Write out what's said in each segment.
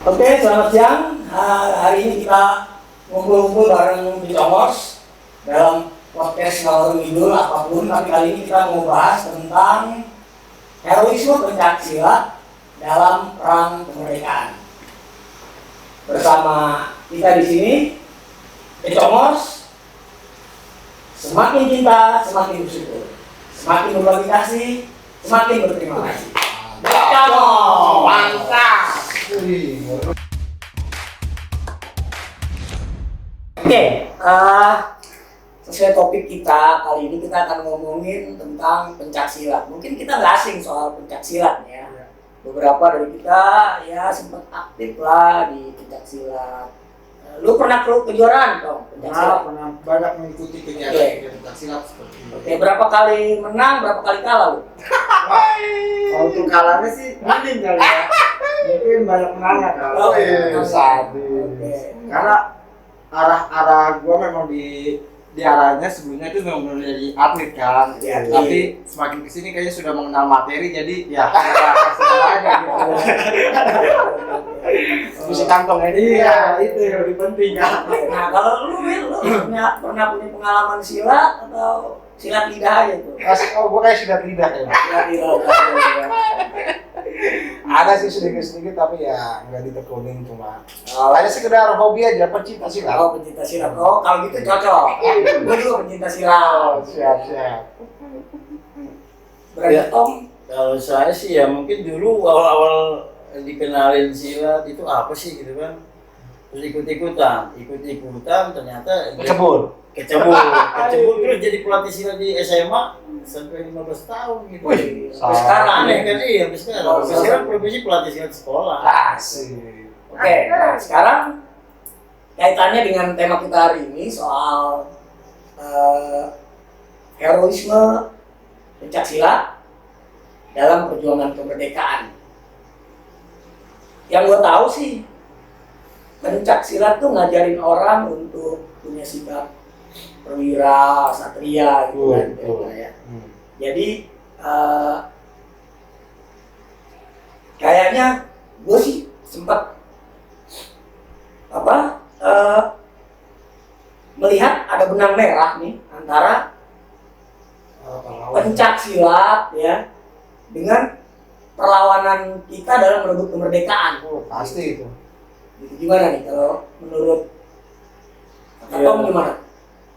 Oke, selamat siang. Hari ini kita ngumpul-ngumpul bareng di Comos dalam podcast ngalor ngidul apapun. Tapi kali ini kita mau bahas tentang heroisme pencaksilat dalam perang kemerdekaan. Bersama kita di sini, di Comos, semakin cinta, semakin bersyukur. Semakin berbagi kasih, semakin berterima kasih. Comos, mantap. Oke, sesuai topik kita kali ini kita akan ngomongin tentang pencaksilat. Mungkin kita nggak asing soal pencaksilat ya. Beberapa dari kita ya sempat aktif lah di pencaksilat. Lu pernah kejuaraan dong pencaksilat? Pernah banyak mengikuti kegiatan pencaksilat seperti ini. Oke, berapa kali menang, berapa kali kalah lu? Kalau untuk kalahnya sih minim kali ya. Mungkin banyak menangnya kalau. Oh, iya. Oke. Karena arah gua memang di arahnya sebelumnya itu memang benar jadi atlet kan. Ya, tapi semakin kesini kayaknya sudah mengenal materi jadi ya sudah aja gitu. Musik kantong ini ya itu yang lebih penting kan. Nah, kalau lu Wil, lu pernah punya pengalaman silat atau silat lidah aja tuh? Gua kayak sudah tidak ya. Silat lidah. Ada sih sedikit-sedikit tapi ya nggak ditekunin cuma hanya sekedar hobi aja, pecinta silat. Oh, pencinta silat. Oh, kalau gitu cocok. Gue juga pencinta silat. Siap. Berarti Ya. Tom, Kalau saya sih ya mungkin dulu awal-awal dikenalin silat itu apa sih gitu kan. Terus ikut-ikutan ternyata Kecebur. kecebur terus jadi pelatih silat di SMA sampai 15 tahun gitu. Wih, Sampai sekarang aneh kan iya, sampai sekarang. Sampai sekarang profesi pelatih silat sekolah. Asik. oke. Nah, sekarang kaitannya dengan tema kita hari ini soal heroisme pencaksilat dalam perjuangan kemerdekaan. Yang gue tahu sih, pencaksilat tuh ngajarin orang untuk punya sikap perwira, satria gitu kan. Ya. Jadi kayaknya gue sih sempat melihat ada benang merah nih antara pencak silat ya dengan perlawanan kita dalam merebut kemerdekaan. Pasti itu. Gitu. Gimana nih kalau menurut Ya. Tom gimana?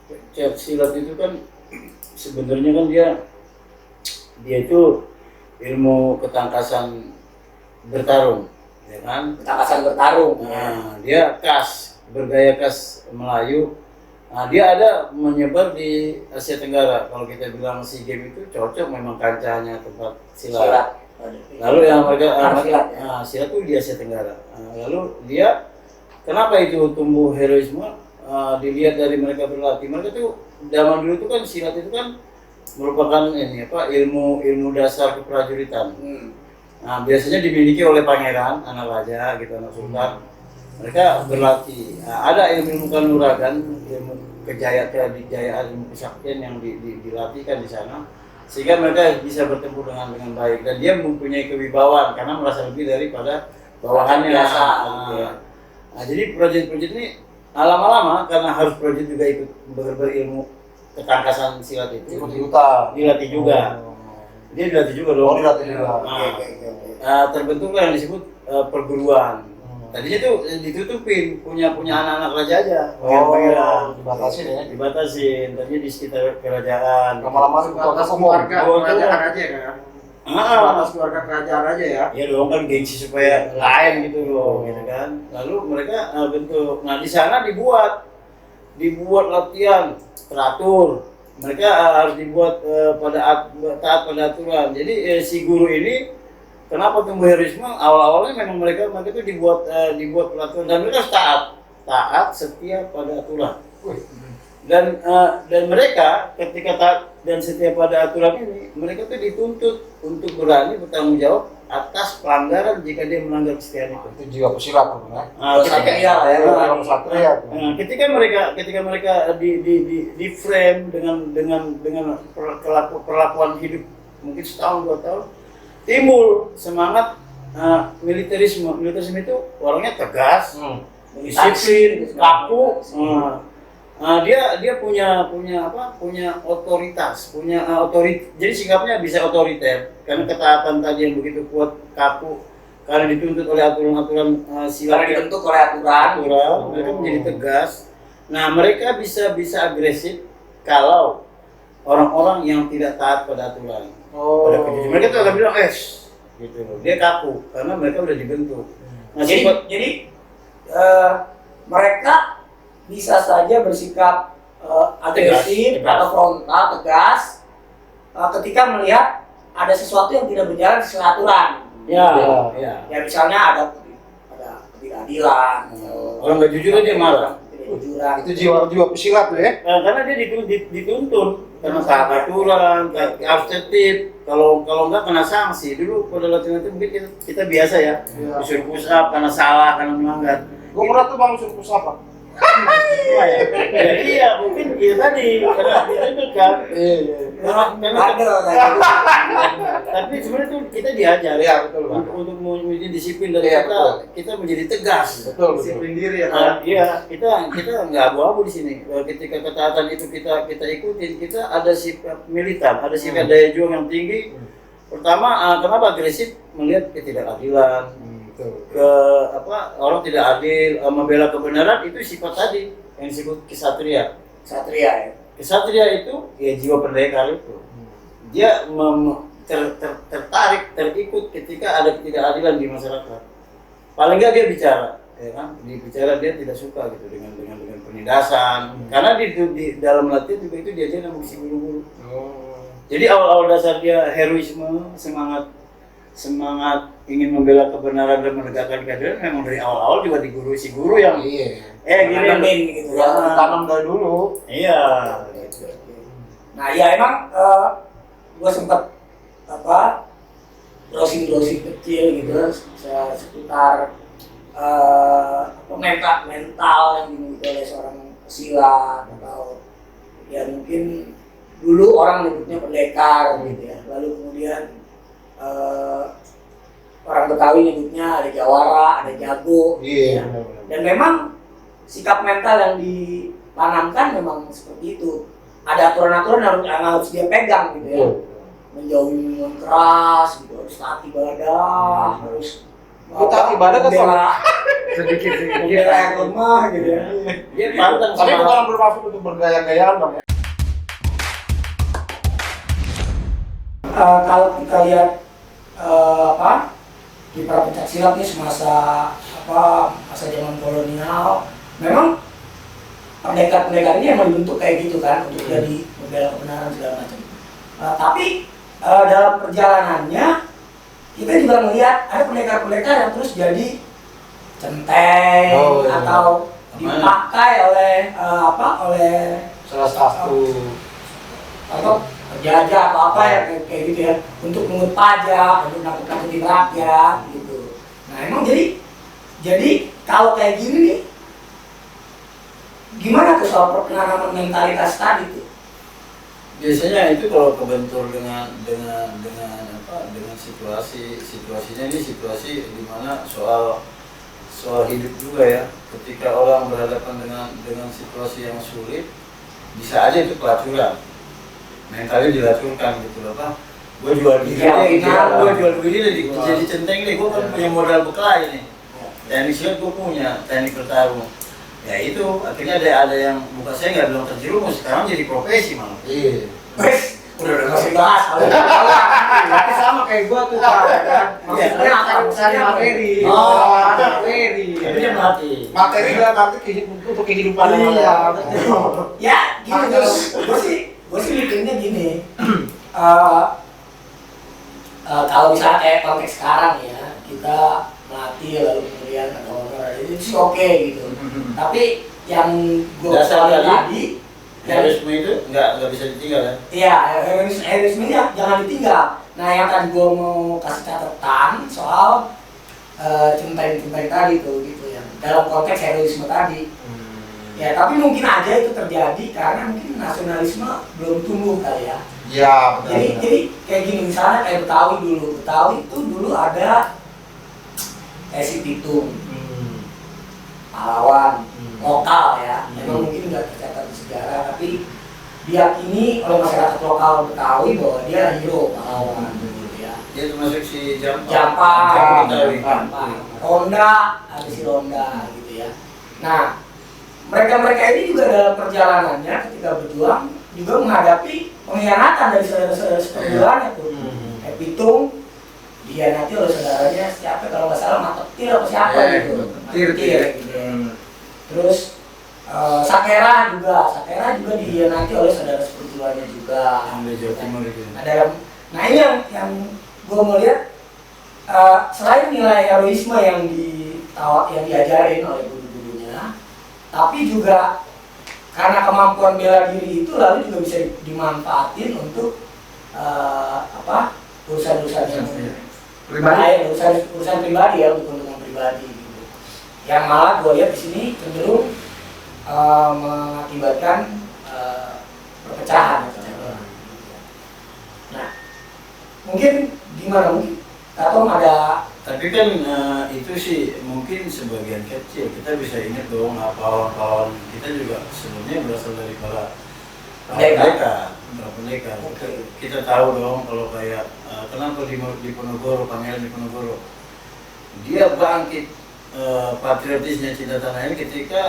Pencak silat itu kan sebenarnya kan dia itu ilmu ketangkasan bertarung, ya kan? Ketangkasan bertarung. Nah, dia bergaya khas Melayu. Nah, dia ada menyebar di Asia Tenggara. Kalau kita bilang SEA Games itu cocok memang kancahnya tempat silat. Lalu yang silat itu di Asia Tenggara. Nah, lalu dia kenapa itu tumbuh heroisme? Dilihat dari mereka berlatih. Mereka tuh zaman dulu itu kan silat itu kan merupakan ilmu dasar keprajuritan. Nah, biasanya dimiliki oleh pangeran, anak raja gitu, anak sultan. Mereka berlatih. Nah, ada ilmu kanuragan, ilmu kejayaan, ilmu kesaktian yang dilatihkan di sana, sehingga mereka bisa bertempur dengan baik dan dia mempunyai kewibawaan karena merasa lebih daripada bawahannya. Nah, jadi proyek-proyek ini lama-lama karena harus proyek juga ikut berilmu ketangkasan silat itu. Dilatih juga. Dia dilatih juga dong. Terbentuklah yang disebut perguruan. Tadinya tuh ditutupin punya anak-anak raja aja. Dibatasin ya. Dibatasin. Tadinya di sekitar kerajaan. Lama-lama batas keluarga kerajaan aja kan? Batas keluarga kerajaan aja ya? Ya dong kan gengsi supaya lain gitu loh, gitu kan. Lalu mereka bentuk. Nah di sana dibuat latihan teratur. Mereka harus dibuat taat pada aturan. Jadi si guru ini kenapa tumbuh heroisme? Awal-awalnya memang mereka itu dibuat peraturan dan mereka harus taat setia pada aturan. Dan mereka ketika taat dan setia pada aturan ini, mereka tuh dituntut untuk berani bertanggung jawab atas pelanggaran jika dia melanggar kesetiaan itu. Itu juga pesilat kan? Ketika mereka di frame dengan perlakuan hidup mungkin setahun 2 tahun, timbul semangat militerisme itu orangnya tegas, Militasi, disiplin, gitu. kaku. Dia punya otoritas, jadi sikapnya bisa otoriter karena ketaatan tadi yang begitu kuat, kaku, karena dituntut oleh aturan-aturan Karena sila dibentuk oleh aturan. mereka menjadi tegas. Nah, mereka bisa agresif kalau orang-orang yang tidak taat pada aturan. Pada kejujuran. Mereka tuh akan bilang gitu loh. Dia kaku karena mereka udah dibentuk. Nah, Jadi mereka bisa saja bersikap agresif Tegas. atau frontal, tegas ketika melihat ada sesuatu yang tidak berjalan sesuai aturan. ya. Ya misalnya ada ketidakadilan, Orang nggak jujur dia marah. ketidakjujuran. Itu jiwa pesilat tuh ya. Karena dia dituntun karena taat aturan, harus tertib. Kalau nggak kena sanksi. Dulu pada latihan itu mungkin kita biasa ya, disuruh push up karena salah, karena melanggar. Gue pernah tuh bang suruh push up. Iya, mungkin itu tadi karena itu kan. Tapi sebenarnya tuh kita diajar Iya, betul, Bang. untuk menjadi disiplin dan Iya, betul. kita menjadi tegas. Betul. Disiplin diri ya. Iya, kita nggak abu-abu di sini. Ketika ketaatan itu kita ikutin, kita ada sifat militan, ada sifat daya juang yang tinggi. Pertama, kenapa agresif? Melihat ketidakadilan, orang tidak adil, membela kebenaran, itu sifat tadi yang disebut kesatria. Satria ya. Kesatria itu ya jiwa pendekar itu. Dia tertarik, terikut ketika ada ketidakadilan di masyarakat. Paling nggak dia bicara, ya kan? Dia bicara, dia tidak suka gitu dengan penindasan. Karena di dalam latihan juga itu diajarin sama si guru-guru. Jadi awal dasar dia heroisme, semangat ingin membela kebenaran dan menegakkan keadilan memang dari awal juga digurui si guru yang Nanamin gitu ya. Tanam dari dulu. Iya. Nah ya emang gue sempat browsing kecil gitu seputar mental yang dimiliki oleh seorang pesilat atau ya mungkin dulu orang menyebutnya pendekar gitu ya, lalu kemudian orang Betawi nyebutnya ada jawara, ada jago. Iya. Dan memang sikap mental yang ditanamkan memang seperti itu. Ada aturan-aturan yang harus dia pegang gitu ya. Menjauhi minuman keras, gitu, harus taat ibadah, harus Taat ibadah kan sedikit yang lemah gitu ya. Dia pantang Tapi sama bukan bermaksud untuk bergaya-gayaan bang. Kalau kita lihat di para pencak silat nih semasa masa zaman kolonial, memang pendekar-pendekar ini emang dibentuk kayak gitu kan untuk jadi membela kebenaran segala macam. Tapi dalam perjalanannya kita juga melihat ada pendekar-pendekar yang terus jadi centeng atau dipakai oleh oleh Salah satu. atau penjajah atau apa ya kayak gitu ya, untuk mengut pajak, untuk nakut-nakutin rakyat gitu. Nah emang jadi kalau kayak gini nih, gimana tuh soal penanaman mentalitas tadi tuh? biasanya itu kalau kebentur dengan situasinya ini situasi di mana soal hidup juga ya. Ketika orang berhadapan dengan situasi yang sulit, bisa aja itu pelacuran. Mentalnya dilacurkan gitu loh, Pak. Gue jual diri gue jual diri jadi centeng nih, gue kan punya modal bekal ini. Teknik silat gue punya, teknik bertarung. Ya itu akhirnya ada yang bukan, saya nggak bilang terjerumus, sekarang jadi profesi malah. Iya. Udah masih bahas. Tapi sama kayak gua tuh Pak, kan. Maksudnya akan cari materi. Materi. Tapi dia mati. Materi dalam arti untuk kehidupan yang Iya, ada. betul. Ya gini terus, gue sih mikirnya gini. Kalau misalnya kayak konteks sekarang ya, kita melatih lalu kemudian ada honor, itu sih oke gitu. Tapi yang gue Dasar tadi, heroisme itu nggak bisa ditinggal ya. iya, heroisme ini jangan ditinggal. Nah yang tadi gue mau kasih catatan soal centeng-centeng tadi tuh gitu ya, dalam konteks heroisme tadi. Ya tapi mungkin aja itu terjadi karena mungkin nasionalisme belum tumbuh kali ya. Iya, benar. Jadi kayak gini misalnya kayak Betawi itu dulu ada si Pitung, pahlawan lokal ya, memang mungkin nggak tercatat di sejarah, tapi diyakini oleh masyarakat lokal Betawi bahwa dia hero pahlawan gitu ya. Dia termasuk si Jampa, Betawi. Ronda, ada si Ronda gitu ya. Nah, mereka ini juga dalam perjalanannya ketika berjuang juga menghadapi pengkhianatan dari saudara-saudara sepergulanya tuh. Pitung dihianati oleh saudaranya siapa kalau nggak salah Matetir atau siapa gitu. Matetir gitu. Terus Sakera juga dihianati oleh saudara sepergulanya juga. Di Jawa Timur itu. Nah ini yang gue melihat selain nilai heroisme yang diajarin oleh guru-gurunya, tapi juga karena kemampuan bela diri itu lalu juga bisa dimanfaatin untuk urusan-urusan yang pribadi, urusan pribadi ya, untuk keuntungan pribadi gitu. Yang malah gue lihat di sini cenderung mengakibatkan perpecahan. Nah, mungkin gimana mungkin Katom ada. Tapi kan itu sih mungkin sebagian kecil. Kita bisa ingat dong pahlawan-pahlawan kita juga sebelumnya berasal dari para pendekar. Okay. Kita tahu dong kalau kayak kenapa di Ponorogo, Pangeran Diponegoro dia bangkit patriotisnya cinta tanah ini ketika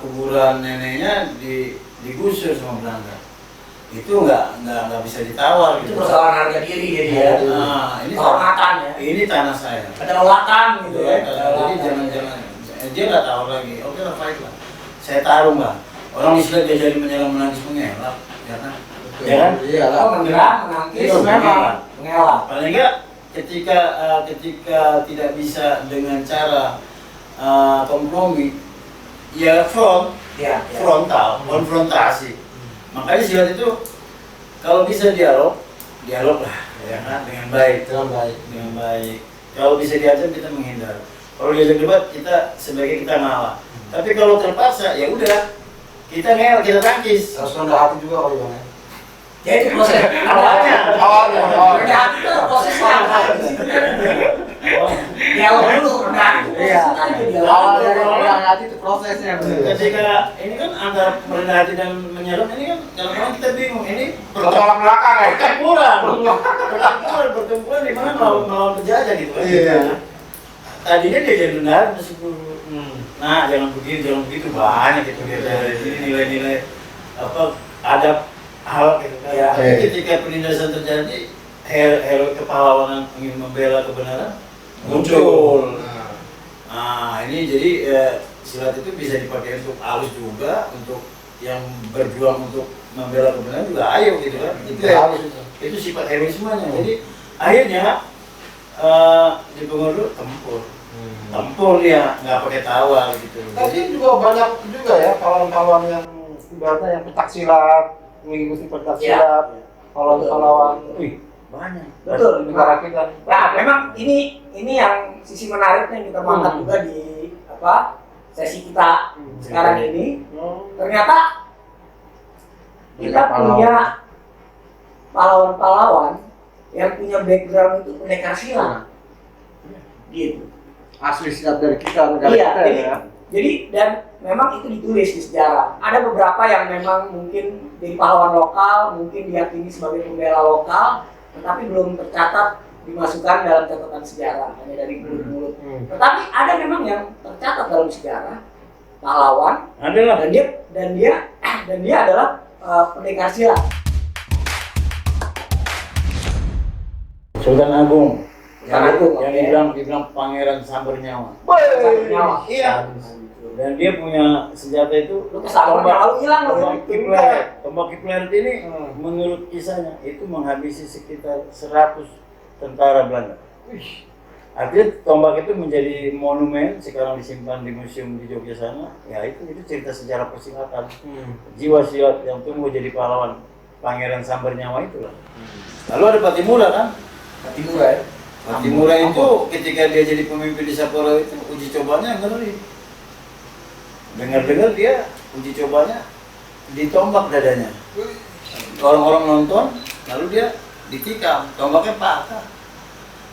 kuburan neneknya digusur sama Belanda. Itu nggak bisa ditawar Itu gitu. persoalan harga diri jadi ya. Ini Kehormatan ya. Ini tanah saya. Kedaulatan gitu ya. Jadi jangan dia nggak tahu lagi. Oke lah, fight lah. Saya taruh lah. Orang Islam dia jadi menyerang menangis mengelak, ya kan? Ya kan? Iya lah. Menyerang, menangkis, mengelak. Paling enggak ketika tidak bisa dengan cara kompromi, ya frontal, konfrontasi. Makanya silat itu kalau bisa dialog lah, ya kan, dengan baik. Kalau bisa diancam kita menghindar. Kalau diajak debat kita sebagai kita ngalah. Tapi kalau terpaksa ya udah kita ngel, kita tangkis. Harus rendah hati juga kalau Bang. Ya itu proses Awalnya. rendah hati itu prosesnya dialog dulu, rendah hati itu prosesnya aja dialog. Awal dari rendah hati itu prosesnya. Ketika ini kan antara merendah hati dan menyerang ini kan kadang-kadang kita bingung ini Tolak belakang ya. pertempuran di mana melawan penjajah gitu kan. Iya. Tadinya dia jadi benar dulu. Nah jangan begitu banyak gitu dia dari sini nilai-nilai adab hal gitu kan. Iya. Tapi ketika penindasan terjadi hero kepahlawanan ingin membela kebenaran muncul. Nah ini jadi silat itu bisa dipakai untuk halus juga, untuk yang berjuang untuk membela kebenaran juga ayo gitu kan. Itu sifat heroismenya. Jadi akhirnya di Ponorogo tempur dia nggak pakai tawar gitu. Tapi juga banyak juga ya pahlawan-pahlawan yang ibaratnya yang pencak silat, mengikuti pencak silat, pahlawan-pahlawan. Banyak. Betul. Di negara kita. Nah, memang ini yang sisi menariknya yang kita angkat juga di sesi kita sekarang ini. Ternyata kita punya pahlawan-pahlawan yang punya background itu pendekar silat. Gitu. Asli silat dari kita, negara Iya, kita ya. jadi dan memang itu ditulis di sejarah. Ada beberapa yang memang mungkin dari pahlawan lokal, mungkin diyakini sebagai pembela lokal, tetapi belum tercatat dimasukkan dalam catatan sejarah, hanya dari mulut-mulut. Tetapi ada memang yang tercatat dalam sejarah pahlawan, Adalah. dan dia adalah pendekar silat. Sultan Agung. Sultan Agung, yang oke. dibilang pangeran sambar nyawa. Nyawa. Iya. Dan dia punya senjata itu Lu kesalahan lalu hilang loh. Tombak Kipler ini menurut kisahnya itu menghabisi sekitar 100 tentara Belanda. Artinya tombak itu menjadi monumen sekarang disimpan di museum di Jogja sana. Ya itu cerita sejarah persilatan. Jiwa silat yang tumbuh jadi pahlawan Pangeran Sambar Nyawa itulah. Lalu ada Patimura kan? Patimura ya. Patimura itu ketika dia jadi pemimpin di Sapporo itu uji cobanya ngeri. Dengar-dengar dia uji cobanya ditombak dadanya. Orang-orang nonton, lalu dia ditikam, tombaknya patah.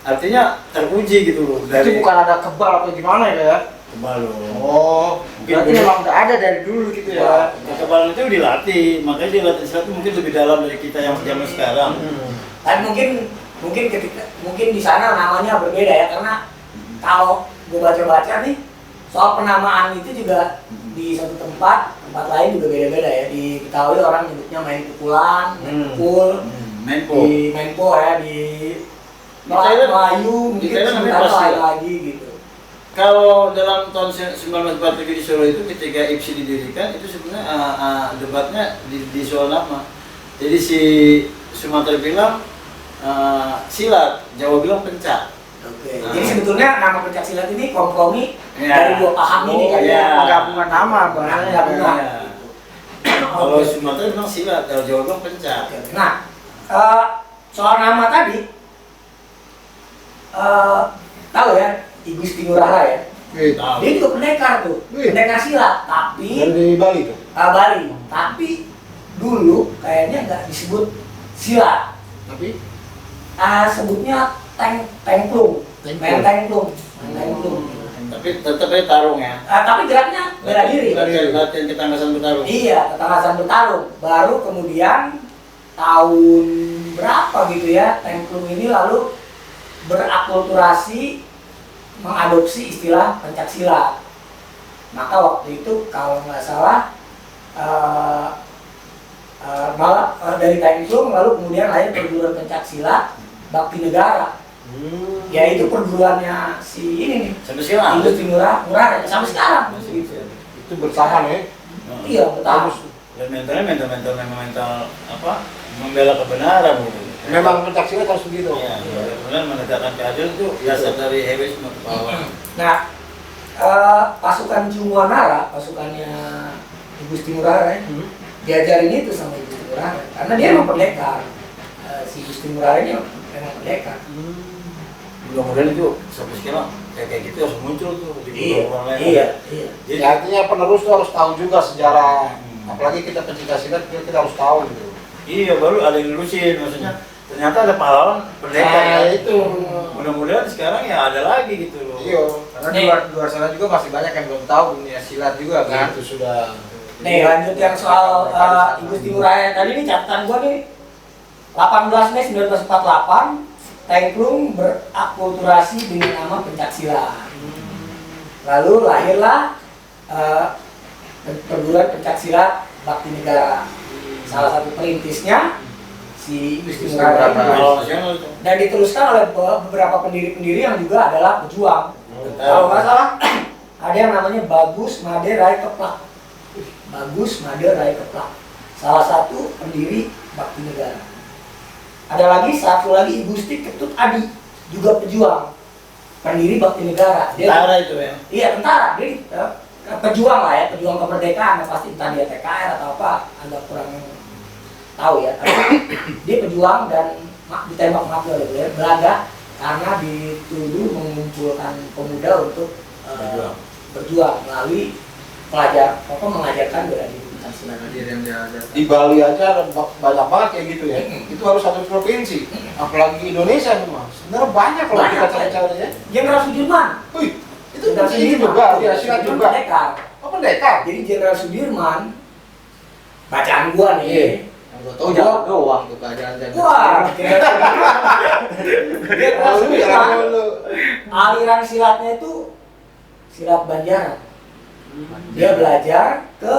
artinya teruji gitu loh Itu dari bukan ada kebal atau gimana ya? kebal loh. Oh, berarti Mungkin memang udah ada dari dulu gitu ya. kekebalan itu dilatih, makanya dia latihan silat itu mungkin lebih dalam dari kita yang zaman sekarang. Dan mungkin di sana namanya berbeda ya, karena kalau gue baca-baca nih soal penamaan itu juga di satu tempat lain juga beda-beda ya. Diketahui orang nyebutnya main pukulan, main pukul, Menpo. di Menpo ya, di Thailand- Melayu di mungkin Thailand namanya sebutan pasti lain ya. lagi gitu. Kalau dalam tahun 1947 di Solo itu ketika IPSI didirikan itu sebenarnya debatnya di soal nama. Jadi si Sumatera bilang silat, Jawa bilang pencak. Oke. Jadi sebetulnya nama pencak silat ini kompromi Ya. dari dua paham ini kan iya. ya. Penggabungan nama bahasanya. Penggabungan. Ya. Kalau Sumatera bilang silat, kalau Jawa bilang pencak. Nah, soal nama tadi, tahu ya, I Gusti Ngurah Rai ya. Tahu. Dia juga pendekar tuh, Wih. pendekar silat, tapi Dari Bali tuh. Bali. Tapi dulu kayaknya nggak disebut silat, Tapi sebutnya tengklung, main tengklung. Tapi tetap aja tarung ya. Tapi geraknya bela diri. Latihan ketangkasan bertarung. Iya, ketangkasan bertarung. Baru kemudian tahun berapa gitu ya, tengklung ini lalu berakulturasi mengadopsi istilah pencaksilat. Maka waktu itu kalau nggak salah malah dari tengklung lalu kemudian lahir perguruan pencaksilat Bakti Negara. Yaitu perguruannya si ini nih, Sampai sekarang. Gusti Ngurah Rai sampai sekarang. Gitu. itu bertahan ya. Iya, betul. Dan mental apa? Membela kebenaran gitu. Memang pencaksilat harus begitu. Iya, kemudian menegakkan keadilan itu dasar dari heroisme ke bawah. Nah, pasukan Jungwanara, pasukannya Gusti Ngurah Rai, diajarin itu sama Gusti Ngurah Rai karena dia emang pendekar. Si Gusti Ngurah Rai ini memang pendekar. Mudah-mudahan itu sampai sekarang kayak gitu harus muncul tuh di orang lain. Iya. Jadi, Ya, artinya penerus tuh harus tahu juga sejarah. Apalagi kita pencinta silat, kita harus tahu gitu. iya baru ada yang nerusin, maksudnya ternyata ada pahlawan pendekar. Nah, ya. itu. Mudah-mudahan sekarang ya ada lagi gitu loh. Iya. Karena di luar sana juga masih banyak yang belum tahu dunia silat juga kan. Itu sudah. Nih lanjut yang soal Gusti Ngurah Rai tadi nih, catatan gua nih 18 Mei 1948 Tengklung berakulturasi dengan nama pencaksilat. Lalu lahirlah perguruan pencaksilat Bakti Negara. Salah satu perintisnya si Gusti Ngurah Rai. Kalau nasional itu. Dan diteruskan oleh beberapa pendiri-pendiri yang juga adalah pejuang. Kalau nggak salah ada yang namanya Bagus Made Rai Keplak. Bagus Made Rai Keplak. Salah satu pendiri Bakti Negara. Ada lagi satu lagi I Gusti Ketut Adi, juga pejuang, pendiri Bakti Negara. Tentara itu ya. Iya, tentara. Jadi pejuang lah ya, pejuang kemerdekaan. Pasti entah dia TKR atau apa, agak kurang tahu ya. Tapi dia pejuang dan ditembak mati oleh Belanda karena dituduh mengumpulkan pemuda untuk berjuang melalui mengajarkan bela diri Pancasila. Di Bali aja ada banyak banget kayak gitu ya. Itu harus satu provinsi. Apalagi Indonesia memang. Sebenarnya banyak kalau Banyak, kita cari-cari ya. Jenderal Sudirman. Wih, itu Jenderal ini juga, dia silat juga. pendekar. Oh, pendekar. Jadi Jenderal Sudirman, bacaan gua nih. Iya. Yang gue tahu jalan doang tuh jalan-jalan. Wah, Jenderal Sudirman, aliran silatnya itu silat Banjaran. Dia belajar ke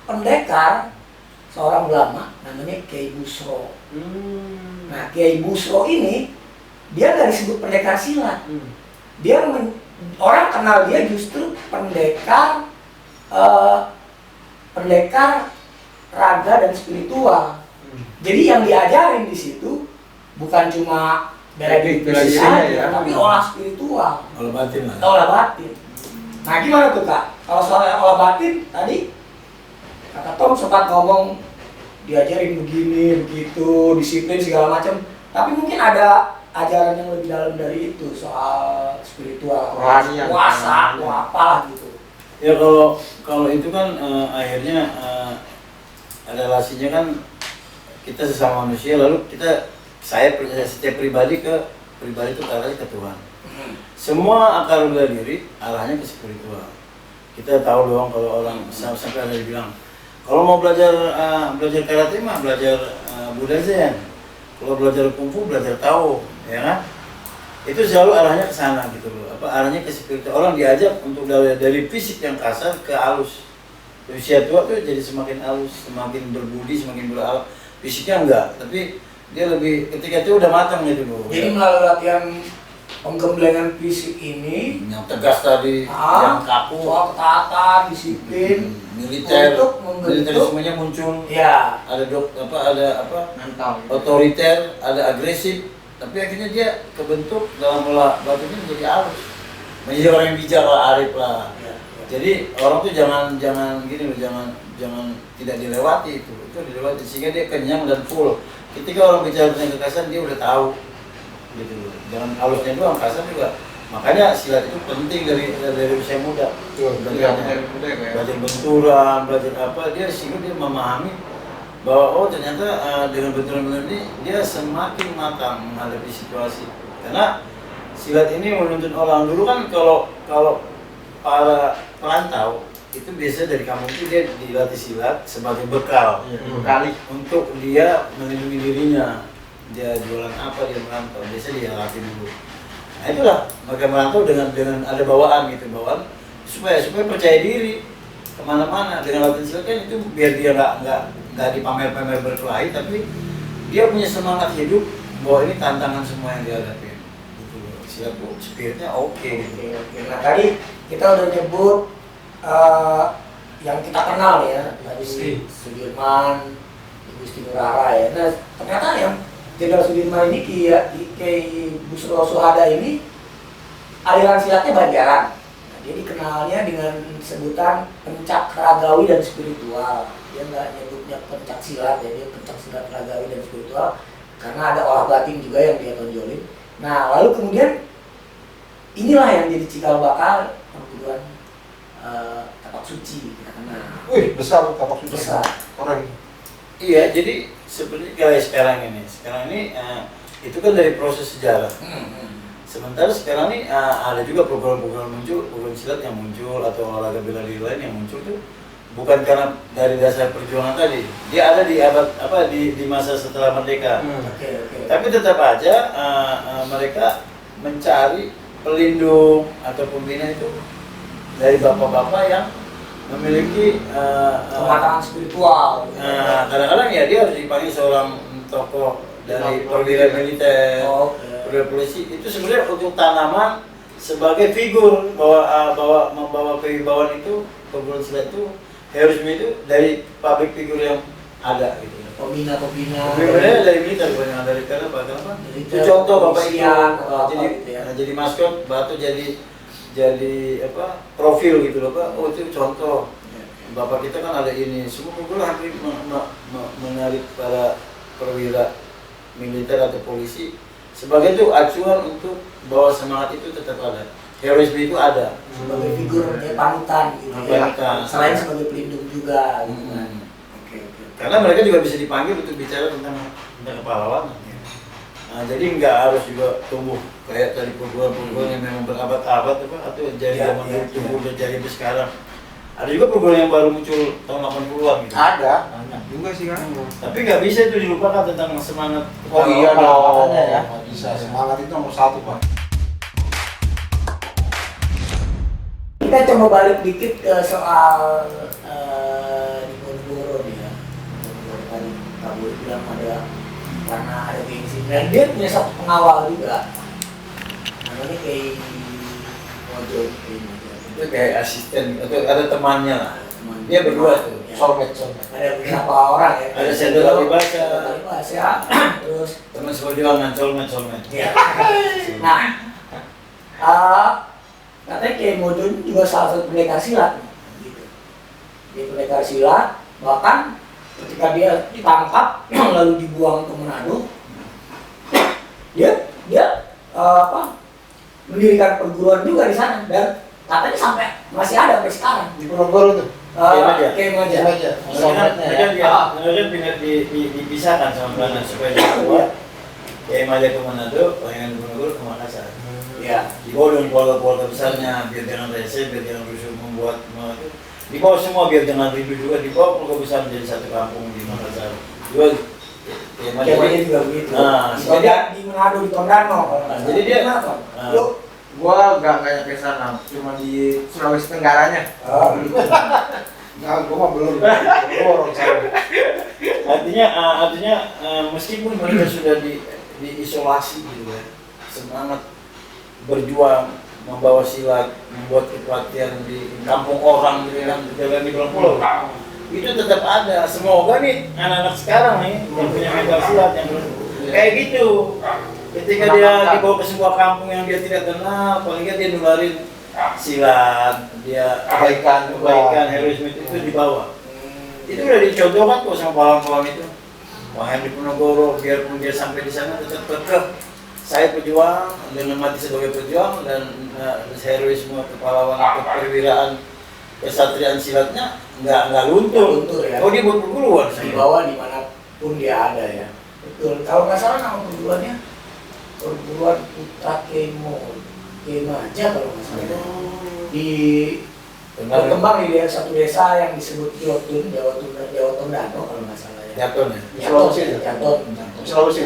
pendekar seorang ulama namanya Kiai Busro. Nah, Kiai Busro ini dia nggak disebut pendekar silat. Dia orang kenal dia justru pendekar pendekar raga dan spiritual. Jadi yang diajarin di situ bukan cuma bela diri saja, ya. tapi olah spiritual, Kalau batin lah. olah batin. Nah, gimana tuh Kak? Kalau soal olah batin tadi Kak Tom sempat ngomong diajarin begini, begitu, disiplin segala macam. Tapi mungkin ada ajaran yang lebih dalam dari itu soal spiritual, Rohanian. puasa, atau apalah gitu. Ya kalau itu kan akhirnya ada relasinya kan kita sesama manusia lalu saya setiap pribadi ke pribadi itu arahnya ke Tuhan. Semua akar bela diri arahnya ke spiritual. Kita tahu dong kalau orang sampai ada yang bilang kalau mau belajar karate mah belajar Buddha Zen. Kalau belajar kungfu belajar Tao, ya kan? Itu selalu arahnya ke sana gitu loh. Arahnya ke spiritual. Orang diajak untuk dari fisik yang kasar ke halus. Usia tua tuh jadi semakin halus, semakin berbudi, semakin berakal. Fisiknya enggak, tapi dia lebih ketika itu udah matang gitu loh. Jadi melalui latihan penggemblengan fisik ini yang tegas tadi, yang kaku, soal ketaatan, disiplin, militer membentuk semuanya muncul. Ya. Ada mental. Otoriter, ada agresif, tapi akhirnya dia kebentuk dalam pola batinnya menjadi halus, menjadi orang yang bijak lah, arif lah. Ya. Jadi orang tuh jangan gini loh, jangan tidak dilewati itu dilewati sehingga dia kenyang dan full. Ketika orang bicara tentang kekerasan dia udah tahu gitu loh. Jangan halusnya doang, kasar juga. Makanya silat itu penting dari usia muda. Belajar benturan, belajar apa, sehingga dia memahami bahwa ternyata dengan benturan ini dia semakin matang menghadapi situasi. Karena silat ini menuntut orang dulu kan kalau para perantau itu biasa dari kampung itu dia dilatih silat sebagai bekal untuk dia melindungi dirinya. Dia jualan apa, dia merantau, biasa dia latih dulu. Nah itulah mereka merantau dengan ada bawaan supaya percaya diri kemana-mana. Dengan latihan silat kan itu biar dia nggak dipamer-pamer berkelahi, tapi dia punya semangat hidup bahwa ini tantangan semua yang dihadapi. Gitu. Silat tuh spiritnya oke. Nah tadi kita udah nyebut yang kita kenal ya, tadi Sudirman, Gusti Ngurah ya. Nah ternyata yang Jenderal Sudirman ini Kiai Busro Suhada ini aliran silatnya Banjaran. Nah, dia dikenalnya dengan sebutan pencak ragawi dan spiritual. Dia nggak nyebutnya pencak silat ya, dia pencak silat ragawi dan spiritual karena ada olah batin juga yang dia tonjolin. Nah lalu kemudian inilah yang jadi cikal bakal perguruan tapak suci kita kenal. Wih, besar tapak suci. Besar. Orang. Iya, jadi seperti kayak sekarang ini itu kan dari proses sejarah. Sementara sekarang ini ada juga program-program silat yang muncul atau olahraga bela diri lain yang muncul tuh bukan karena dari dasar perjuangan tadi. Dia ada di abad di masa setelah merdeka. Okay. Tapi tetap aja mereka mencari pelindung atau pembina itu dari bapak-bapak yang memiliki kematangan spiritual. Kadang-kadang ya dia harus dipanggil seorang tokoh dari perwira militer, perwira polisi. Itu sebenarnya untuk tanaman sebagai figur bahwa membawa kewibawaan itu perguruan silat itu heroisme itu dari public figure yang ada gitu. Pembina dari militer bukan dari kenapa? Itu contoh bapak itu jadi maskot, batu jadi profil gitu loh Pak. Oh itu contoh. Bapak kita kan ada ini. Semua perguruan hampir menarik para perwira militer atau polisi sebagai itu acuan untuk bahwa semangat itu tetap ada. Heroisme itu ada. Sebagai figur panutan gitu ya. Selain sebagai pelindung juga gitu kan. Oke. Karena mereka juga bisa dipanggil untuk bicara tentang kepahlawanan. Nah, jadi nggak harus juga tumbuh kayak tadi perguruan yang memang berabad-abad atau dari zaman dulu tumbuh dari sekarang. Ada juga perguruan yang baru muncul tahun 80-an gitu. Ada juga sih kan. Tapi nggak bisa itu dilupakan tentang semangat. Oh iya dong. Ya. Nggak bisa, semangat itu nomor satu Pak. Kita coba balik dikit ke soal di Ponorogo nih ya. Tadi Pak Boy bilang ada karena ada gengsi. Dan dia punya satu pengawal juga. Namanya kayak Mojo. Itu kayak asisten atau ada temannya lah. Dia berdua tuh. Ya. Soulmate. Ada beberapa orang ya. Ada Sendal Alibasa. Terus Teman seperjuangan, soulmate. ya. Nah, katanya kayak Mojo ini juga salah satu pendekar silat. Gitu. Dia pendekar silat, bahkan ketika dia ditangkap lalu dibuang ke Manado, dia mendirikan perguruan juga di sana dan katanya sampai masih ada sampai sekarang. Di Ponorogo tuh. Kayak aja. Mereka pindah dipisahkan sama Belanda supaya dia kuat. Kayak Maja ke Manado, pengen Diponegoro ke Makassar. Ya. Dibawa dengan keluarga-keluarga besarnya, biar jangan rese, biar jangan rusuh dibawa semua biar jangan ribut juga, dibawa keluarga besar menjadi satu kampung di Makassar. Juga kayak Maja juga begitu. Nah, Di Manado, di Tondano. Jadi dia Yuk. Gua nggak nyampe sana, cuma di Sulawesi Tenggaranya. Nah, gua mah belum. Gua orang sana. artinya meskipun mereka sudah diisolasi gitu ya, semangat berjuang membawa silat, membuat kepelatihan di kampung orang gitu kan, jalan di pulau itu tetap ada. Semoga nih anak-anak sekarang nih yang punya mental silat yang kayak gitu, ketika dia dibawa ke sebuah kampung yang dia tidak kenal, paling nggak dia nularin silat, dia kebaikan heroisme itu dibawa. Itu udah dicontohkan kok sama pahlawan-pahlawan itu. Wah, yang Diponegoro, biarpun dia sampai di sana tetap kekeh. Saya pejuang dengan mati sebagai pejuang, dan heroisme kepahlawanan, keperwiraan, kesatriaan silatnya nggak luntur. Ya. Oh, dia buat perguruan. Dibawa dimanapun dia ada ya. Betul. Kalau nggak salah nama perguruannya perguruan Putra Kemaja kalau nggak salah. Di berkembang di satu desa yang disebut Jotun, Jawa Tondano kalau nggak salah ya. Jatun ya. Sulawesi.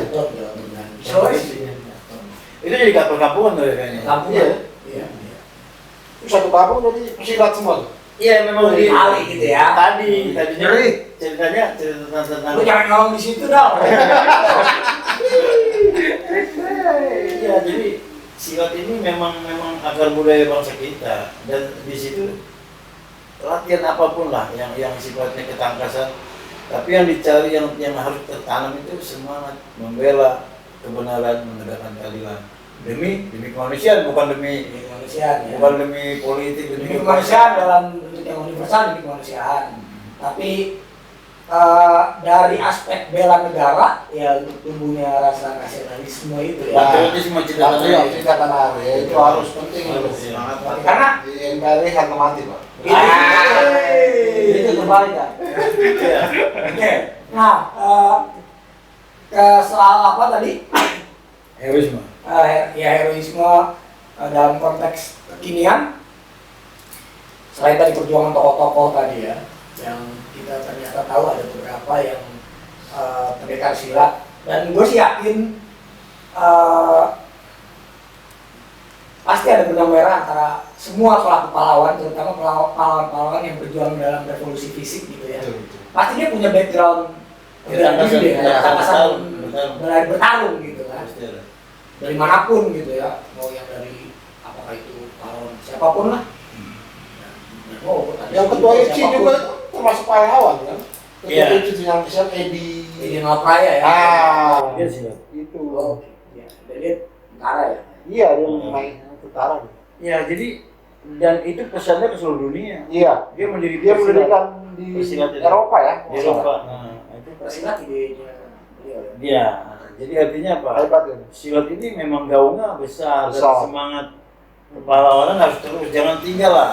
Sulawesi. Itu jadi perkampungan tuh ya kayaknya. Kampungan. Iya. Itu satu kampung jadi silat semua. Iya, memang di kali gitu ya. Tadinya Jadi cerita tentang Lu jangan ngomong di situ dong. Iya, jadi silat ini memang akar budaya bangsa kita, dan di situ latihan apapun lah yang sifatnya ketangkasan, tapi yang dicari yang harus tertanam itu semangat membela kebenaran, menegakkan keadilan demi kemanusiaan, bukan demi Kemanusiaan ya. bukan demi politik, Demi kemanusiaan dalam bentuk yang universal, demi kemanusiaan. Tapi dari aspek bela negara ya untuk tumbuhnya rasa nasionalisme itu ya. patriotisme, cinta tanah air. cinta tanah air itu harus penting. Harus, ya. Karena Di NKRI harga mati, Pak. itu kembali kan. Iya. Oke. Nah, ke soal apa tadi? Heroisme. Ya heroisme dalam konteks kekinian. Selain tadi perjuangan tokoh-tokoh tadi ya, yang kita ternyata tahu ada beberapa yang pendekar silat, dan gue sih yakin pasti ada benang merah antara semua pelaku pahlawan, terutama pahlawan-pahlawan yang berjuang dalam revolusi fisik gitu ya. Pasti dia punya background bertarung gitu kan, dari manapun gitu ya, mau yang dari apakah itu pahlawan siapapun lah. Yang ketua IPSI juga itu termasuk pahlawan kan? Iya. Ketua IPSI yang Edi. Ini Praya ya. Dia silat. Itu. Oh, ya. Dia tentara ya. Iya, dia main tentara. Ya, jadi dan itu pesannya ke seluruh dunia. Iya. Dia menjadi Dia mendirikan di Pesilat itu. Eropa ya. Di Eropa. Nah, itu Silat idenya beliau ya. dia. Jadi artinya apa? Hebat ya. Silat ini memang gaungnya besar, dan Besar. semangat kepahlawanan harus terus, jangan tinggal lah.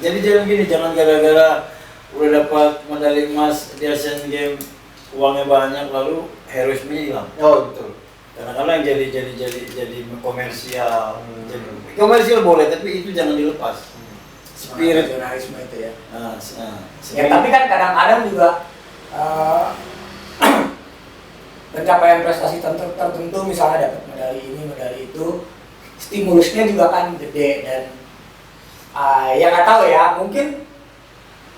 Jadi jangan gara-gara udah dapat medali emas di Asian Games, uangnya banyak lalu heroisme hilang. Oh, betul. Kadang-kadang jadi komersial. Jadi, komersial boleh, tapi itu jangan dilepas. Spirit. Nasionalisme itu ya. Ya Ya, tapi kan kadang-kadang juga pencapaian prestasi tertentu misalnya dapat medali ini, medali itu, stimulusnya juga kan gede, dan ya nggak tahu ya, mungkin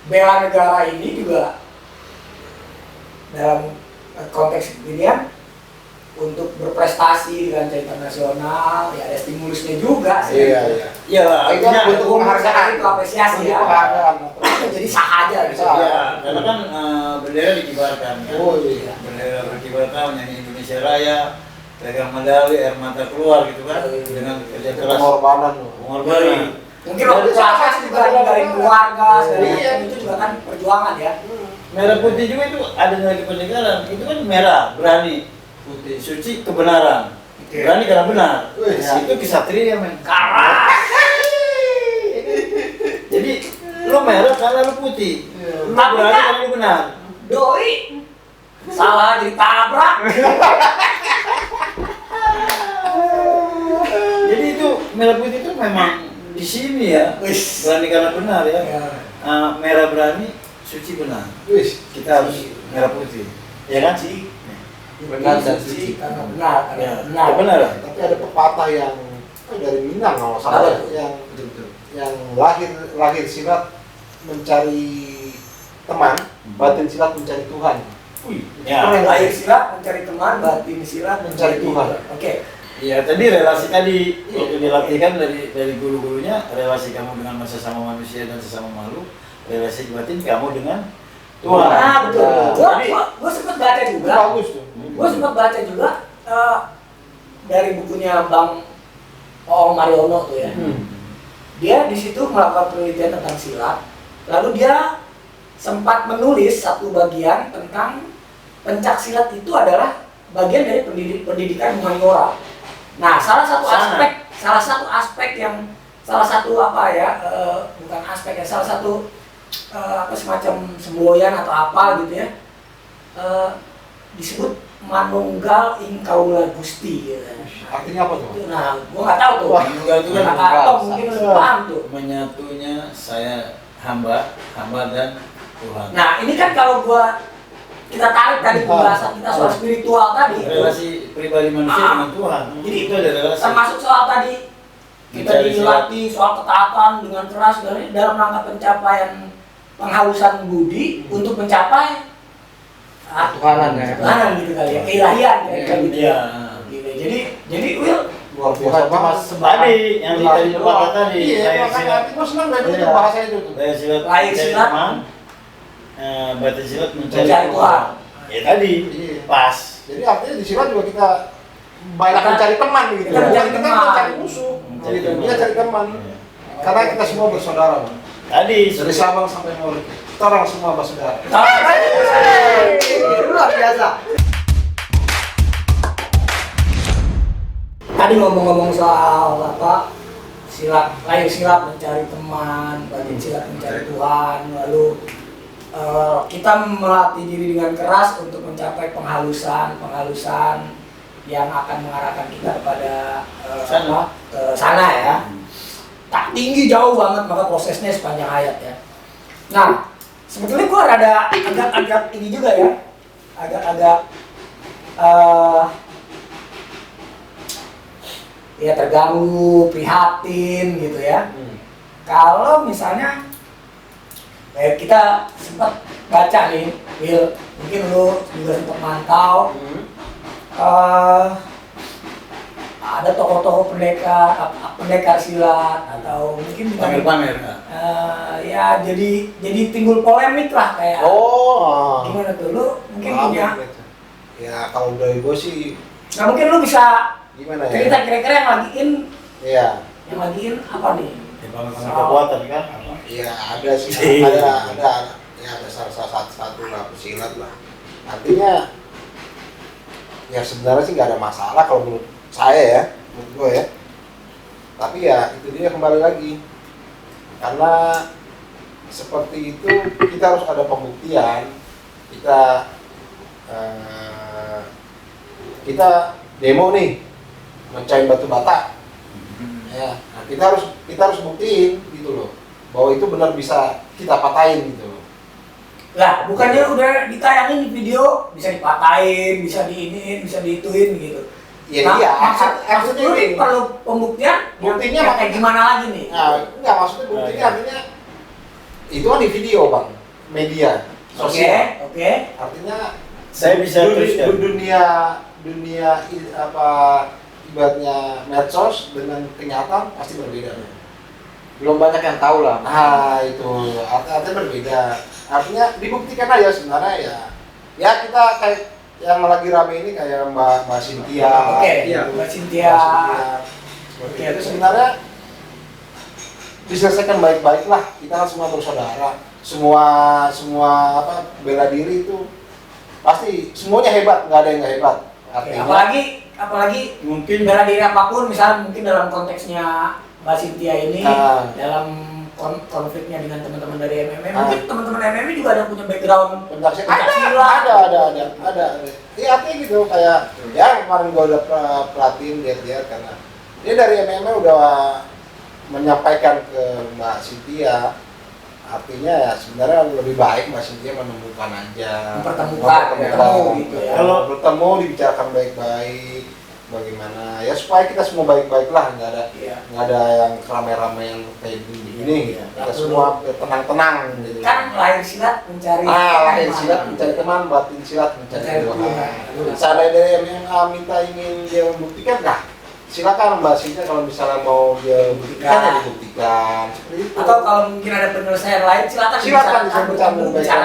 bela negara ini juga dalam konteks beginian untuk berprestasi di kancah internasional ya ada stimulusnya juga sih. Iya, iya. iya lah. Itu artinya- bentuk Penghargaan itu apresiasi Bentuk ya. penghargaan. Jadi sah aja gitu. Iya, karena kan bendera dikibarkan kan. Oh, iya. Bendera dikibarkan, nyanyi Indonesia Raya, pegang medali, air mata keluar gitu kan, dengan kerja keras, Pengorbanan loh. pengorbanan. Mungkin waktu proses juga ninggalin keluarga, segala Iya. macam, itu juga kan perjuangan ya. Merah putih juga itu ada nilai kebenaran. Itu kan merah, berani. Putih, suci, kebenaran. Oke. Berani karena benar. Wih, Itu kesatria men. Karas. Jadi lu merah karena lu putih. Iya. Lu Tapi berani kan- karena lu benar. Doi salah ditabrak. merah putih itu memang di sini ya. Wis. Berani karena benar ya. Ya. Merah berani, suci benar. Wis, Kita harus merah putih. Ya kan? Suci. benar dan Suci suci. karena benar, karena Ya, benar. benar. Tapi ada pepatah yang dari Minang kalau salah Apa? yang lahir silat mencari teman, batin silat mencari Tuhan. Wih, Orang ya. lahir silat mencari teman, batin silat Mencari Tuhan. Oke. Ya tadi relasi tadi waktu dilatihkan dari guru-gurunya, relasi kamu dengan sesama manusia dan sesama makhluk, relasi batin kamu dengan Tuhan. Nah, betul. Jadi, Gua sempat baca Itu juga. bagus tuh. Gue sempat baca juga dari bukunya Bang Oong Mariono tuh ya. Dia di situ melakukan penelitian tentang silat. Lalu dia sempat menulis satu bagian tentang pencak silat itu adalah bagian dari pendidikan humaniora. Nah, salah satu apa ya, bukan aspek ya, salah satu apa semacam semboyan atau apa gitu ya, disebut manunggal ing kaula gusti gitu. Artinya apa tuh? Nah, gua nggak tahu tuh. Wah, manunggal itu kan Atau mungkin lebih paham tuh. menyatunya saya hamba dan Tuhan. Nah, ini kan kalau kita tarik tadi pembahasan kita soal spiritual tadi, Relasi pribadi manusia dengan Tuhan. Jadi, itu ada relasi. termasuk soal tadi kita Mencari dilatih soal ketaatan dengan keras dalam rangka pencapaian penghalusan budi untuk mencapai Tuhanan ya. Tuhanan gitu kali ya, keilahian kayak gitu Iya. ya. Gitu. Jadi Will, Luar Bukan biasa cuma banget. tadi yang tadi pepatah tadi. Iya, Saya makanya silat. gue senang dari itu Iya. bahasa itu tuh. Saya silat. Lahir mencari silat. teman, batin silat mencari Mencari Tuhan. Ya tadi Iya. pas. Jadi artinya di silat juga kita banyak Kita- mencari teman gitu. kita mencari Kita teman. mencari musuh. Mencari Gitu. teman. Dia cari teman. Iya. Karena kita semua bersaudara, Bang. Tadi Dari Sabang sampai Merauke. Kita orang semua bersaudara. luar biasa. Tadi ngomong-ngomong soal apa silat, lahir silat mencari teman, batin silat mencari Tuhan, lalu kita melatih diri dengan keras untuk mencapai penghalusan yang akan mengarahkan kita kepada Sana. ke sana ya. Tak tinggi jauh banget maka prosesnya sepanjang hayat ya. Nah, sebetulnya gua rada agak ini juga ya, agak ya terganggu, prihatin gitu ya. Kalau misalnya kita sempat baca nih, Will, mungkin lu juga sempat mantau, ada tokoh-tokoh pendekar silat atau mungkin pamer-pamer. ya jadi timbul polemik lah kayak gimana tuh lu mungkin punya. Ya kalau dari gue sih Nah mungkin lu bisa gimana ya? cerita kira-kira yang lagiin Iya. apa nih? Ya, pamer-pamer kekuatan kan. Iya ada sih, Iya. ada ya ada salah satu lah pesilat lah. Artinya ya sebenarnya sih nggak ada masalah kalau menurut saya ya, menurut gue ya. Tapi ya itu dia kembali lagi karena seperti itu kita harus ada pembuktian. Kita demo nih mencahin batu bata. Ya, nah kita harus buktiin gitu loh bahwa itu benar bisa kita patahin gitu loh. Lah bukannya udah ditayangin di video bisa dipatahin, bisa diiniin, bisa diituin gitu. Ya Nah, iya, maksud lu nih perlu pembuktian Buktinya yang kayak gimana lagi nih? Nah, enggak maksudnya buktinya artinya itu kan di video bang, media Oke, sosial. oke. Artinya Saya bisa teruskan. dunia apa ibaratnya medsos dengan kenyataan pasti berbeda. Belum banyak yang tahu lah. Nah itu artinya berbeda. Artinya dibuktikan aja sebenarnya ya kita kayak yang lagi rame ini kayak Mbak Cynthia. Oke, gitu. Mbak Cynthia. Seperti itu sebenarnya diselesaikan baik-baik lah. Kita kan semua bersaudara. Semua apa bela diri itu pasti semuanya hebat, nggak ada yang nggak hebat. Oke, Artinya apalagi Mungkin bela diri apapun, misalnya mungkin dalam konteksnya Mbak Cynthia ini dalam konfliknya dengan teman-teman dari MMA, mungkin teman-teman MMA juga ada yang punya background pencak silat. Ada. Iya artinya gitu kayak ya kemarin gua udah perhatiin lihat karena Dia dari MMA udah menyampaikan ke Mbak Cynthia, artinya ya sebenarnya lebih baik Mbak Cynthia menemukan aja, bertemu gitu ya. Kalau bertemu dibicarakan baik-baik, bagaimana ya supaya kita semua baik-baik lah, nggak ada yang rame-rame yang kayak begini. Kita semua tenang-tenang gitu. Kan lahir silat mencari lahir silat mencari teman, batin silat mencari Tuhan. Saya dari MMA minta ingin dia membuktikan, nah silakan Mbak Cynthia kalau misalnya mau dia buktikan ya dibuktikan. Seperti itu. Atau kalau mungkin ada penyelesaian lain silakan bicarakan.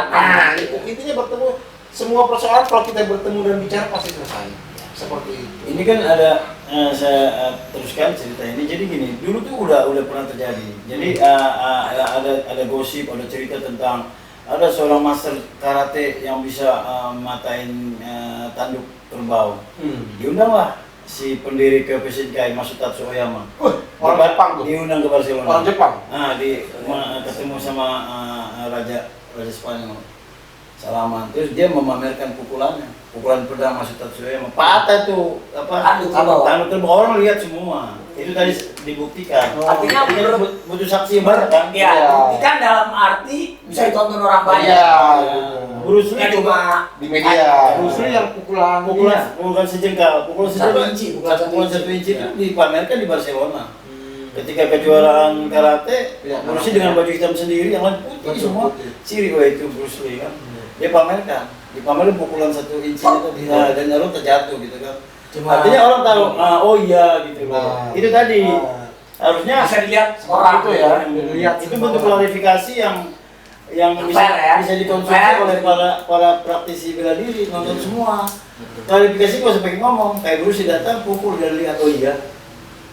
Nah, itu intinya bertemu, semua persoalan kalau kita bertemu dan bicara pasti selesai. Seperti itu. Ini kan ada saya teruskan cerita ini. Jadi gini, dulu tuh udah pernah terjadi. Jadi ada gosip, ada cerita tentang ada seorang master karate yang bisa matain tanduk kerbau. Diundanglah si pendiri KPSNKI Masutatsu Oyama. Orang Jepang tuh. Diundang ke Barcelona. Orang Jepang. Ketemu sama Raja Spanyol. Salaman, terus dia memamerkan pukulan pedang Masutatsu Oyama. Patah tuh tanduk kerbau, orang lihat semua. Itu tadi dibuktikan. Artinya butuh saksi yang banyak kan? Iya, dibuktikan dalam arti bisa ditonton orang banyak. Bruce Lee cuma di media. Bruce Lee yang pukulan sejengkal, pukulan 1 inci itu dipamerkan di Barcelona. Ketika kejuaraan karate, Bruce Lee dengan baju hitam sendiri, yang lain putih semua. Ciri itu Bruce Lee kan. Dia dipamerin pukulan 1 inci itu dan orang terjatuh gitu kan. Artinya orang tahu, oh iya gitu loh. Itu tadi harusnya bisa dilihat orang itu ya. Itu bentuk klarifikasi yang bisa dikonsumsi oleh para praktisi bela diri, nonton semua. Klarifikasi gak usah pakai ngomong, kayak Bruce datang pukul dan lihat, oh iya.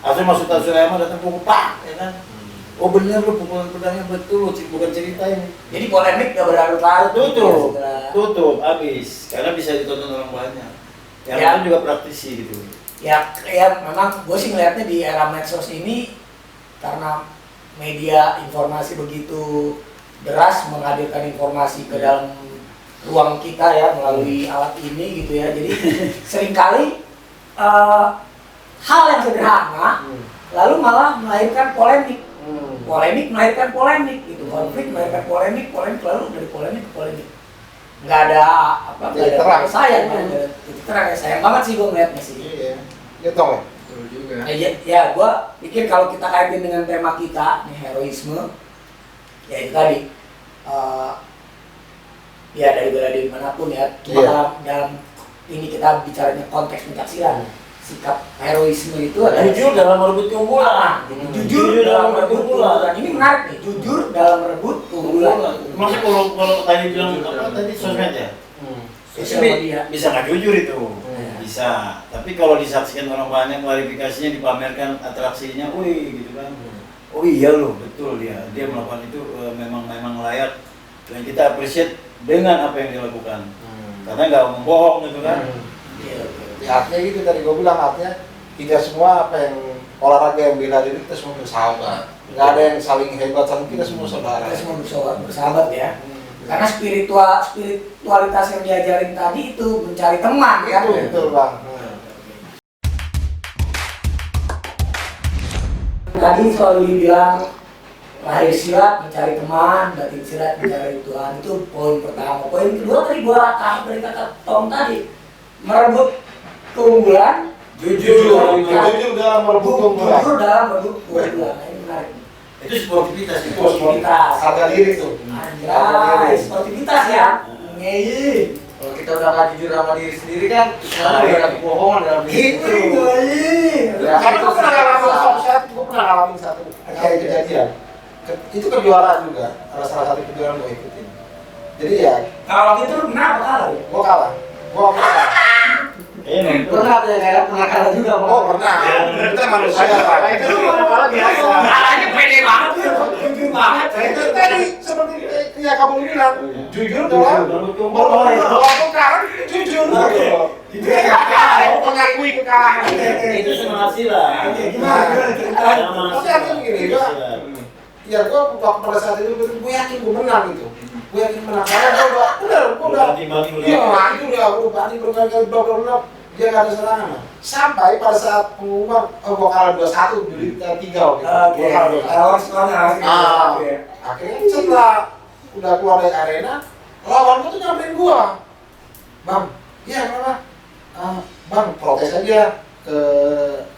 Asal Masutatsu Oyama datang pukul pak, ya kan? Oh benar lo pukulan pedangnya betul, bukan cerita ini. Jadi polemik gak berlarut-larut. Tutup, habis. Karena bisa ditonton orang banyak. Yang lain juga praktisi gitu. Ya memang gue sih ngeliatnya di era medsos ini karena media informasi begitu deras menghadirkan informasi ke dalam ruang kita ya melalui alat ini gitu ya. Jadi seringkali hal yang sederhana lalu malah melahirkan polemik. Polemik melahirkan polemik gitu. Konflik melahirkan polemik lalu dari polemik ke polemik. Nggak ada penyelesaian kan. Itu terang ya, sayang banget sih gue ngeliatnya sih. Iya. Ya toh. Betul juga. Ya gue pikir kalau kita kaitin dengan tema kita nih heroisme, ya itu tadi ya dari bela diri manapun ya, dalam ini kita bicaranya konteks pencaksilat. Sikap heroisme itu adalah jujur dalam merebut keunggulan. Jujur dalam merebut keunggulan. Ini menarik nih, jujur dalam merebut keunggulan. Maksudnya kalau tadi bilang apa tadi sosmed ya? Bisa nggak jujur itu? Bisa. Tapi kalau disaksikan orang banyak, klarifikasinya dipamerkan, atraksinya, wih gitu kan. Oh iya loh, betul dia melakukan itu memang layak dan kita appreciate dengan apa yang dilakukan. Karena nggak membohong gitu kan. Ya, artinya gitu tadi gue bilang, artinya kita semua apa yang olahraga yang bela diri kita semua bersahabat, nggak ada yang saling hebat, kita semua saudara. Kita semua bersahabat ya. Karena spiritualitas yang diajarin tadi itu mencari teman kan. Betul bang. Tadi selalu dibilang lahir silat mencari teman, batin silat mencari Tuhan, itu poin pertama. Poin kedua tadi gua tahu dari kata Tom tadi, merebut keunggulan, jujur dalam merebut keunggulan. Ini menarik. Itu sportivitas. Harga diri tuh. Anjay, sportivitas ya. Ngei. Kalau kita udah nggak jujur sama diri sendiri kan, udah ada kebohongan dalam diri itu. Karena gue pernah ngalamin satu kayak kejadian. Itu kejuaraan juga, ada salah satu kejuaraan gue ikutin. Jadi ya, Kalau gitu lu kenapa kalah ya? gue kalah. Pernah ada kayak pernah kalah juga. Oh pernah. Kita manusia. Itu kalah biasa. Kalahnya pede banget ya, jujur banget. Itu tadi seperti yang kamu bilang, jujur dalam walaupun kalah jujur. Mengakui kekalahan. Itu semangat silat. Gimana? Tapi aku begini, ya gue pada saat itu gue yakin gue menang itu. Gue yakin menang karena gue udah Timbang-timbang. iya itu udah berkali-kali dia nggak ada serangan. Sampai pada saat pengumuman gua kalah 2-1 Juli 3 waktu itu. Oke. Gua kalah 2-1. Lawan sekolahnya Akhirnya setelah udah keluar dari arena, lawan gua tuh nyamperin gua. Bang, iya kenapa? Bang, protes aja ke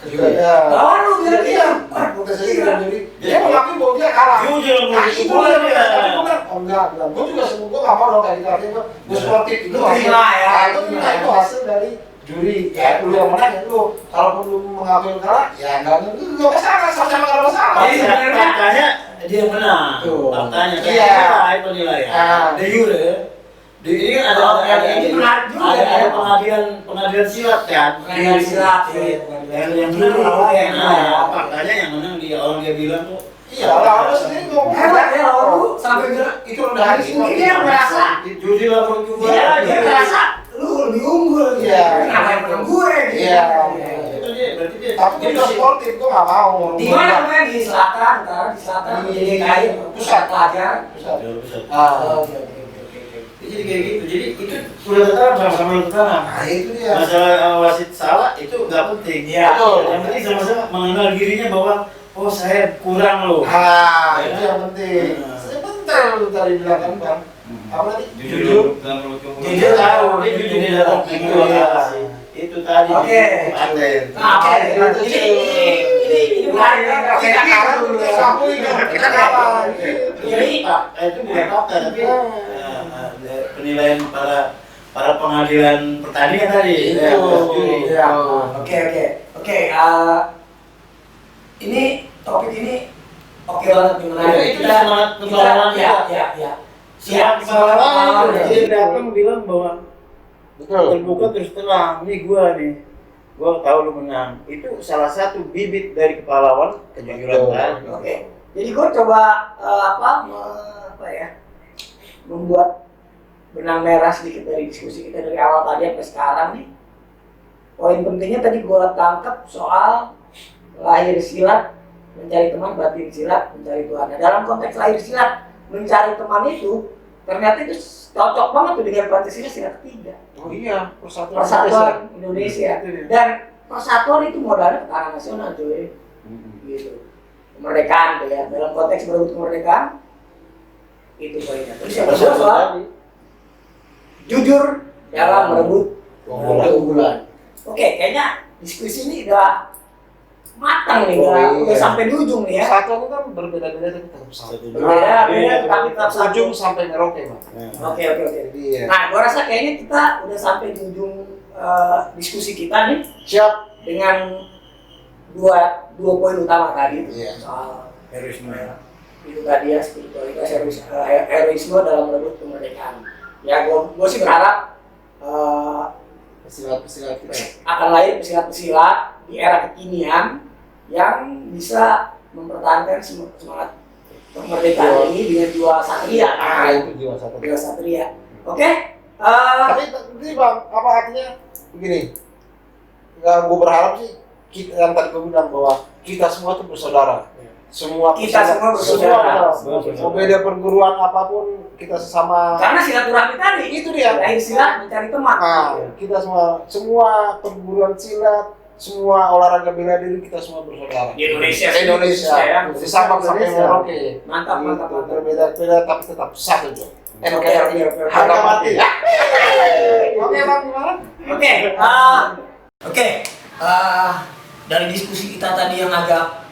juri. Lawan lu bilang Iya, protes aja ke juri. Dia mengakui bahwa dia kalah. Jujur Nah, itu dia bilang, oh enggak, gue juga semua gue nggak mau dong kayak gitu, artinya gue sportif itu hasil, itu hasil dari juri, ya lu yang menang ya lu, kalaupun lu mengakui kalah, ya enggak masalah, sama-sama nggak ada masalah. Jadi sebenarnya faktanya dia menang. Faktanya Iya. kayak penilaian. De jure. Ini kan ada pengadilan silat kan. Pengadilan silat, Yang menang faktanya yang menang dia orang dia bilang tuh. Iya, orang sendiri ngomong. Hebat ya lawan lu sampai bilang Itu udah hari ini. mungkin dia merasa Judi lah perlu juga. dia merasa lu lebih unggul. Iya. Kenapa yang menang gue? Gitu. Iya. Itu dia berarti dia. Tapi gue juga sportif, gue nggak mau. Di mana namanya di selatan, di selatan di DKI pusat pelajar. Oke. Jadi kayak gitu. Jadi itu sudah tertanam sama-sama yang tertanam. Nah itu dia. Masalah wasit salah itu nggak penting. Iya. Yang penting sama-sama mengenal dirinya bahwa oh saya kurang loh. Itu yang penting. Sebentar lu tadi bilang kan bang. Apa tadi? Jujur tahu, dia jujur di dalam itu itu tadi. Oke. Paten. Oke. Ini menarik kan? Kita kalah dulu. Kita kalah. Jadi Pak, itu bukan fakta tapi penilaian para pengadilan pertandingan tadi. Iya. Oke. Ini topik ini oke banget nih menarik. Itu semangat kepahlawanan. Ya. Semangat kepahlawanan. Jadi datang bilang bahwa Betul. terbuka terus terang, nih gua tahu lu menang. Itu salah satu bibit dari kepahlawan kejujuran tadi. Oke. Jadi gue coba membuat benang merah sedikit dari diskusi kita dari awal tadi sampai sekarang nih. Poin pentingnya tadi gue tangkap soal lahir silat, mencari teman, batin silat, mencari Tuhan. Nah, dalam konteks lahir silat, mencari teman itu ternyata itu cocok banget tuh dengan Pancasila sila ketiga. Oh iya, persatuan Indonesia. Dan persatuan itu modalnya ketahanan nasional, cuy. Gitu. Kemerdekaan tuh ya. Dalam konteks berebut kemerdekaan itu poinnya. Terus yang kedua soal jujur dalam merebut keunggulan. Oke, kayaknya diskusi ini udah matang nih, udah sampai di ujung nih ya. Persatuan itu kan berbeda-beda tapi tetap satu. Beda tapi tetap satu. Ujung sampai Merauke, Bang. Oke. Iya. Nah, gua rasa kayaknya kita udah sampai di ujung diskusi kita nih. Siap. Dengan dua poin utama tadi Iya. soal heroisme ya. Itu tadi ya spiritualitas heroisme dalam merebut kemerdekaan. Ya, gua sih berharap Pesilat-pesilat kita. akan lahir pesilat-pesilat di era kekinian yang bisa mempertahankan semangat kemerdekaan ini dengan jiwa satria. Itu jiwa satu. Jiwa satria. Oke. Tapi ini Bang, apa artinya begini? Gue berharap sih kita yang tadi gue bilang bahwa kita semua tuh bersaudara. Semua Kita semua bersaudara. Mau beda perguruan apapun kita sesama. Karena silaturahmi tadi Itu dia. lahir silat mencari teman. Kita semua perguruan silat, semua olahraga bela diri kita semua bersaudara. Di Indonesia. Ya. Di Sabang sampai Merauke. Mantap. Berbeda-beda tapi tetap satu juga. Oke. Harga mati. Oke Bang, gimana? Oke. Dari diskusi kita tadi yang agak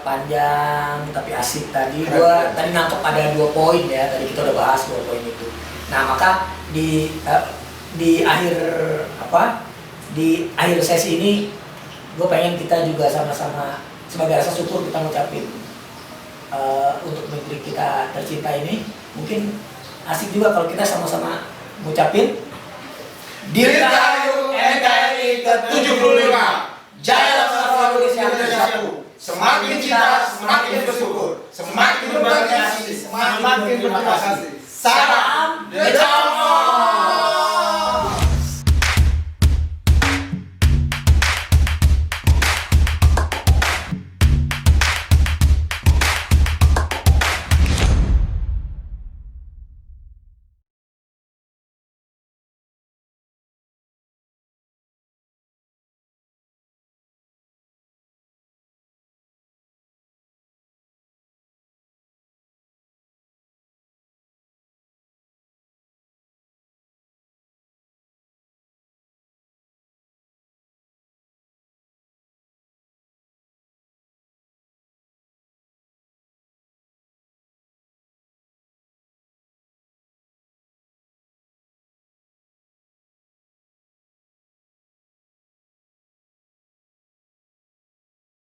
panjang tapi asik tadi, gua tadi nangkep ada 2 poin ya. Tadi kita udah bahas 2 poin itu. Nah, maka di akhir sesi ini gue pengen kita juga sama-sama sebagai rasa syukur kita ngucapin untuk negeri kita tercinta ini. Mungkin asik juga kalau kita sama-sama ngucapin Dirgahayu NKRI ke-75 Jaya selalu Indonesia. Semakin cinta, semakin bersyukur, semakin berbagi kasih, semakin berterima kasih. Salam Desa.